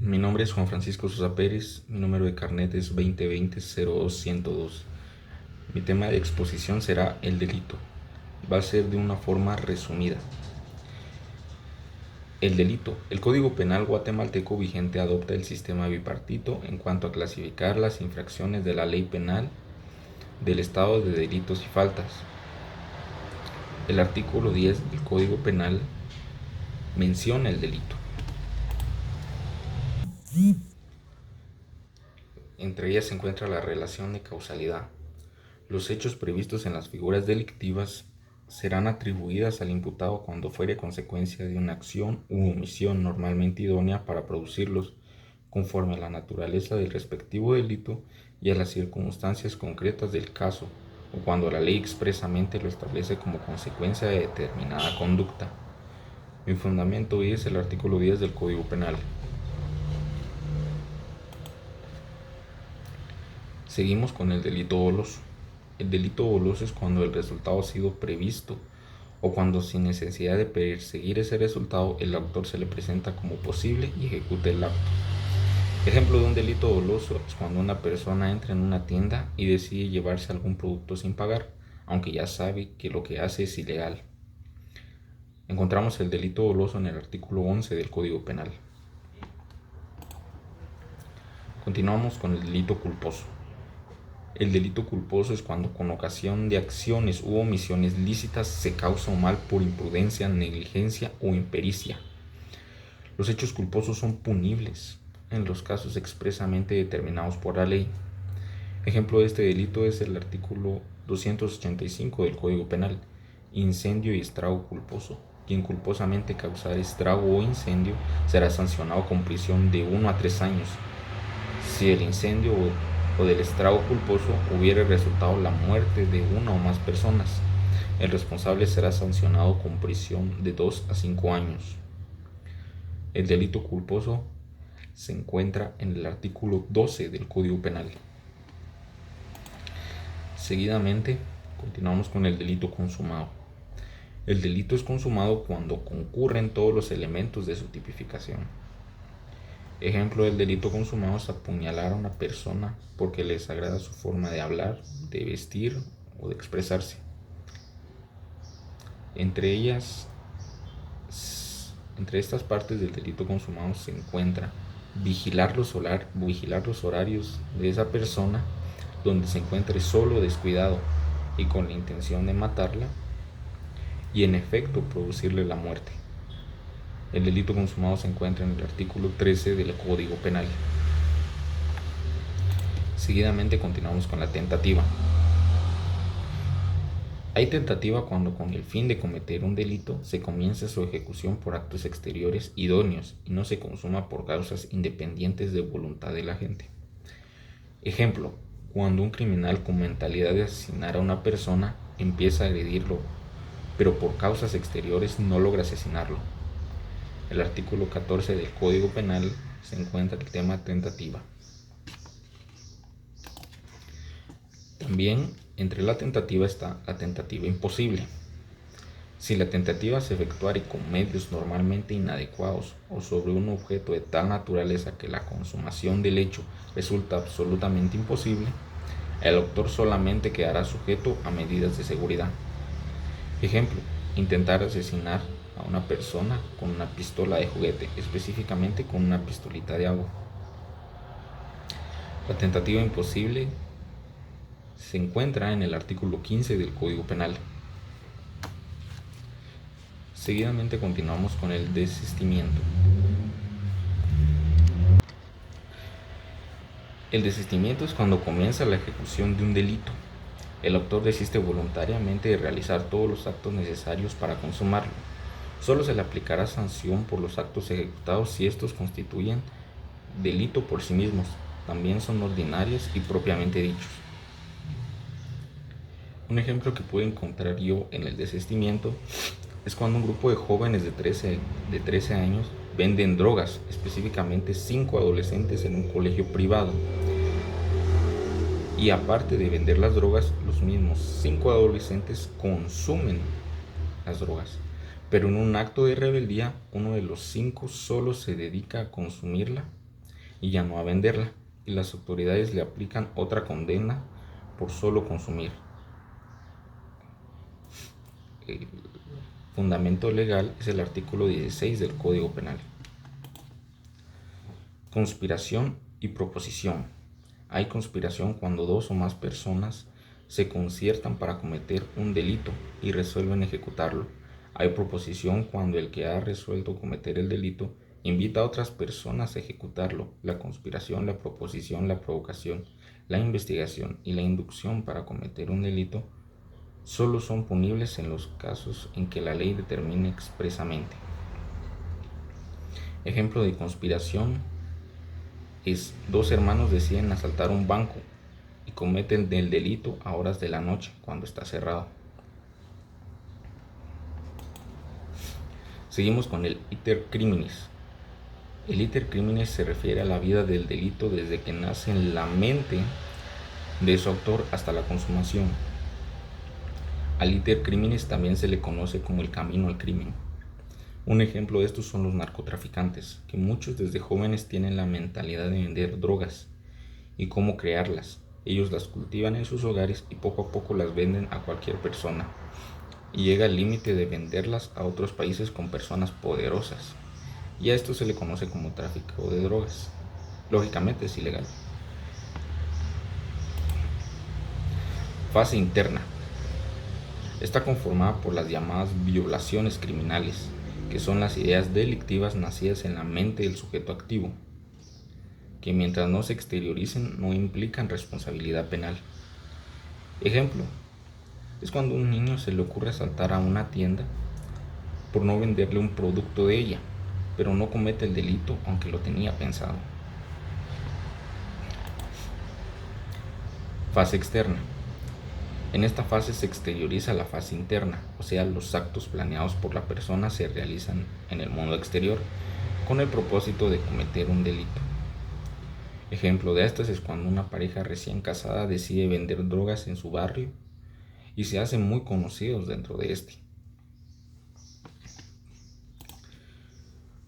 Mi nombre es Juan Francisco Sosa Pérez, mi número de carnet es 2020-02102. Mi tema de exposición será el delito. Va a ser de una forma resumida. El delito. El Código Penal guatemalteco vigente adopta el sistema bipartito en cuanto a clasificar las infracciones de la ley penal del estado de delitos y faltas. El artículo 10 del Código Penal menciona el delito. Entre ellas se encuentra la relación de causalidad. Los hechos previstos en las figuras delictivas serán atribuidas al imputado cuando fuere consecuencia de una acción u omisión normalmente idónea para producirlos, conforme a la naturaleza del respectivo delito y a las circunstancias concretas del caso, o cuando la ley expresamente lo establece como consecuencia de determinada conducta. Mi fundamento es el artículo 10 del Código Penal. Seguimos con el delito doloso. El delito doloso es cuando el resultado ha sido previsto o cuando sin necesidad de perseguir ese resultado el autor se le presenta como posible y ejecuta el acto. Ejemplo de un delito doloso es cuando una persona entra en una tienda y decide llevarse algún producto sin pagar, aunque ya sabe que lo que hace es ilegal. Encontramos el delito doloso en el artículo 11 del Código Penal. Continuamos con el delito culposo. El delito culposo es cuando con ocasión de acciones u omisiones lícitas se causa un mal por imprudencia, negligencia o impericia. Los hechos culposos son punibles en los casos expresamente determinados por la ley. Ejemplo de este delito es el artículo 285 del Código Penal, incendio y estrago culposo. Quien culposamente causar estrago o incendio será sancionado con prisión de 1 a 3 años. Si el incendio o del estrago culposo hubiere resultado la muerte de una o más personas, el responsable será sancionado con prisión de 2 a 5 años. El delito culposo se encuentra en el artículo 12 del Código Penal. Seguidamente, continuamos con el delito consumado. El delito es consumado cuando concurren todos los elementos de su tipificación. Ejemplo del delito consumado es apuñalar a una persona porque le desagrada su forma de hablar, de vestir o de expresarse. Entre estas partes del delito consumado se encuentra vigilar los horarios de esa persona donde se encuentre solo, descuidado y con la intención de matarla y en efecto producirle la muerte. El delito consumado se encuentra en el artículo 13 del Código Penal. Seguidamente continuamos con la tentativa. Hay tentativa cuando con el fin de cometer un delito se comienza su ejecución por actos exteriores idóneos y no se consuma por causas independientes de voluntad de la gente. Ejemplo, cuando un criminal con mentalidad de asesinar a una persona empieza a agredirlo, pero por causas exteriores no logra asesinarlo. El artículo 14 del Código Penal se encuentra el tema tentativa. También entre la tentativa está la tentativa imposible. Si la tentativa se efectuare con medios normalmente inadecuados o sobre un objeto de tal naturaleza que la consumación del hecho resulta absolutamente imposible, el autor solamente quedará sujeto a medidas de seguridad. Ejemplo, intentar asesinar a una persona con una pistola de juguete, específicamente con una pistolita de agua. La tentativa imposible se encuentra en el artículo 15 del Código Penal. Seguidamente continuamos con el desistimiento. El desistimiento es cuando comienza la ejecución de un delito. El autor desiste voluntariamente de realizar todos los actos necesarios para consumarlo. Solo se le aplicará sanción por los actos ejecutados si estos constituyen delito por sí mismos. También son ordinarios y propiamente dichos. Un ejemplo que pude encontrar yo en el desistimiento es cuando un grupo de jóvenes de 13 años venden drogas, específicamente 5 adolescentes en un colegio privado. Y aparte de vender las drogas, los mismos 5 adolescentes consumen las drogas. Pero en un acto de rebeldía, uno de los 5 solo se dedica a consumirla y ya no a venderla, y las autoridades le aplican otra condena por solo consumir. El fundamento legal es el artículo 16 del Código Penal. Conspiración y proposición. Hay conspiración cuando dos o más personas se conciertan para cometer un delito y resuelven ejecutarlo. Hay proposición cuando el que ha resuelto cometer el delito invita a otras personas a ejecutarlo. La conspiración, la proposición, la provocación, la investigación y la inducción para cometer un delito solo son punibles en los casos en que la ley determine expresamente. Ejemplo de conspiración es: dos hermanos deciden asaltar un banco y cometen el delito a horas de la noche cuando está cerrado. Seguimos con el iter criminis. El iter criminis se refiere a la vida del delito desde que nace en la mente de su autor hasta la consumación. Al iter criminis también se le conoce como el camino al crimen. Un ejemplo de estos son los narcotraficantes, que muchos desde jóvenes tienen la mentalidad de vender drogas y cómo crearlas. Ellos las cultivan en sus hogares y poco a poco las venden a cualquier persona, y llega al límite de venderlas a otros países con personas poderosas, y a esto se le conoce como tráfico de drogas. Lógicamente es ilegal. Fase interna. Está conformada por las llamadas violaciones criminales, que son las ideas delictivas nacidas en la mente del sujeto activo, que mientras no se exterioricen no implican responsabilidad penal. Ejemplo, es cuando a un niño se le ocurre asaltar a una tienda por no venderle un producto de ella, pero no comete el delito aunque lo tenía pensado. Fase externa. En esta fase se exterioriza la fase interna, o sea, los actos planeados por la persona se realizan en el mundo exterior con el propósito de cometer un delito. Ejemplo de estas es cuando una pareja recién casada decide vender drogas en su barrio y se hacen muy conocidos dentro de este.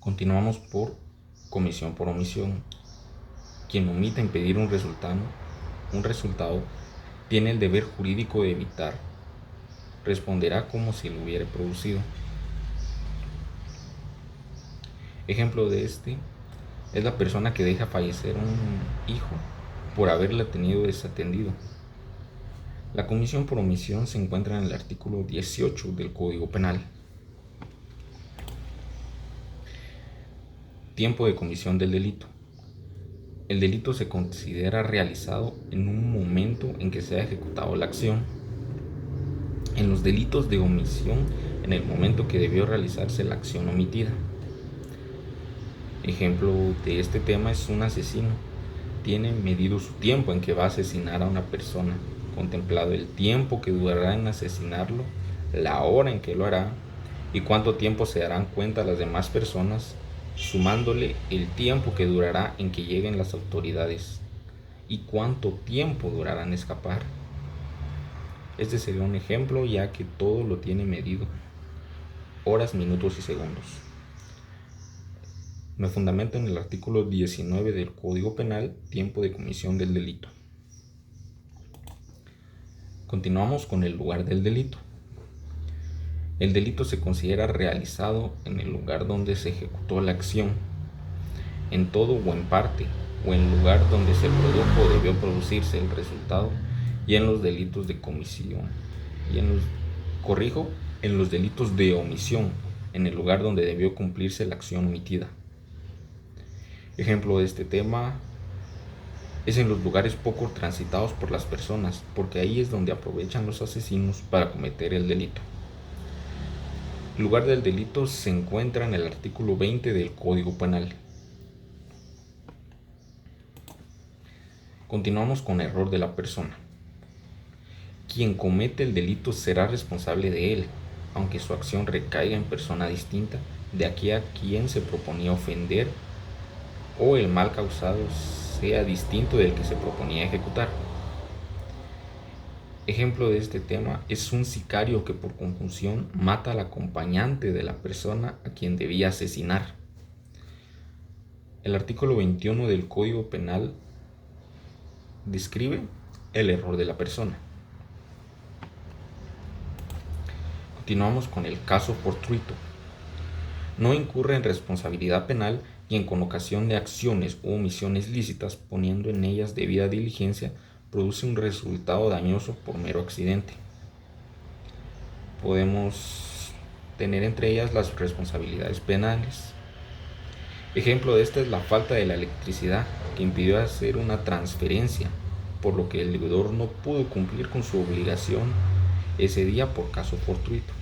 Continuamos por comisión por omisión. Quien omite impedir un resultado tiene el deber jurídico de evitar. Responderá como si lo hubiera producido. Ejemplo de este es la persona que deja fallecer un hijo por haberla tenido desatendido. La comisión por omisión se encuentra en el artículo 18 del Código Penal. Tiempo de comisión del delito. El delito se considera realizado en un momento en que se ha ejecutado la acción. En los delitos de omisión, en el momento que debió realizarse la acción omitida. Ejemplo de este tema es un asesino. Tiene medido su tiempo en que va a asesinar a una persona, contemplado el tiempo que durará en asesinarlo, la hora en que lo hará y cuánto tiempo se darán cuenta las demás personas, sumándole el tiempo que durará en que lleguen las autoridades y cuánto tiempo durará en escapar. Este sería un ejemplo, ya que todo lo tiene medido: horas, minutos y segundos. Me fundamento en el artículo 19 del Código Penal, tiempo de comisión del delito. Continuamos con el lugar del delito. El delito se considera realizado en el lugar donde se ejecutó la acción, en todo o en parte, o en el lugar donde se produjo o debió producirse el resultado, y en los delitos de comisión, en los delitos de omisión, en el lugar donde debió cumplirse la acción omitida. Ejemplo de este tema es en los lugares poco transitados por las personas, porque ahí es donde aprovechan los asesinos para cometer el delito. El lugar del delito se encuentra en el artículo 20 del Código Penal. Continuamos con error de la persona. Quien comete el delito será responsable de él, aunque su acción recaiga en persona distinta de aquella a quien se proponía ofender o el mal causado sea distinto del que se proponía ejecutar. Ejemplo de este tema es un sicario que por confusión mata al acompañante de la persona a quien debía asesinar. El artículo 21 del Código Penal describe el error de la persona. Continuamos con el caso fortuito. No incurre en responsabilidad penal y en connotación de acciones u omisiones lícitas, poniendo en ellas debida diligencia, produce un resultado dañoso por mero accidente. Podemos tener entre ellas las responsabilidades penales. Ejemplo de esta es la falta de la electricidad, que impidió hacer una transferencia, por lo que el deudor no pudo cumplir con su obligación ese día por caso fortuito.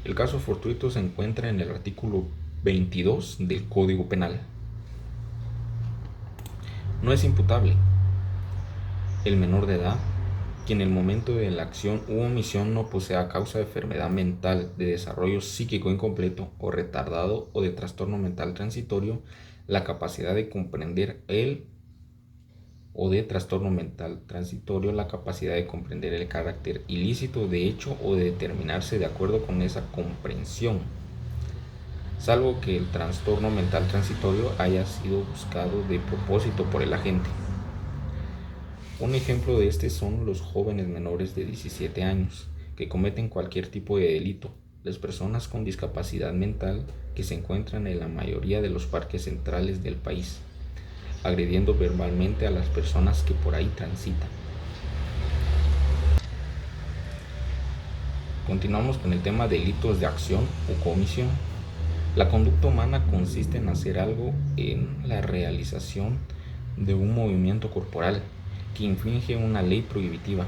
El caso fortuito se encuentra en el artículo 22 del Código Penal. No es imputable el menor de edad que en el momento de la acción u omisión no posea, a causa de enfermedad mental, de desarrollo psíquico incompleto o retardado o de trastorno mental transitorio, la capacidad de comprender o de trastorno mental transitorio, la capacidad de comprender el carácter ilícito de hecho o de determinarse de acuerdo con esa comprensión, salvo que el trastorno mental transitorio haya sido buscado de propósito por el agente. Un ejemplo de este son los jóvenes menores de 17 años que cometen cualquier tipo de delito, las personas con discapacidad mental que se encuentran en la mayoría de los parques centrales del país, agrediendo verbalmente a las personas que por ahí transitan. Continuamos con el tema de delitos de acción o comisión. La conducta humana consiste en hacer algo en la realización de un movimiento corporal que infringe una ley prohibitiva.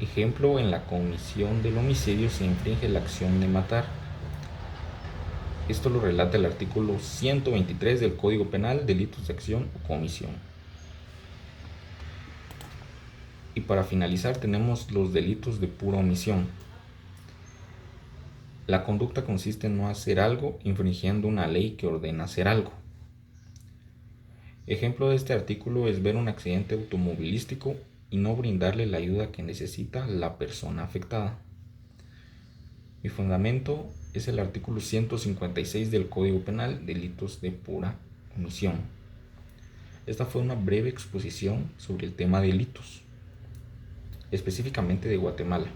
Ejemplo, en la comisión del homicidio se infringe la acción de matar. Esto lo relata el artículo 123 del Código Penal, delitos de acción o comisión. Y para finalizar tenemos los delitos de pura omisión. La conducta consiste en no hacer algo infringiendo una ley que ordena hacer algo. Ejemplo de este artículo es ver un accidente automovilístico y no brindarle la ayuda que necesita la persona afectada. Mi fundamento es el artículo 156 del Código Penal, delitos de pura omisión. Esta fue una breve exposición sobre el tema de delitos, específicamente de Guatemala.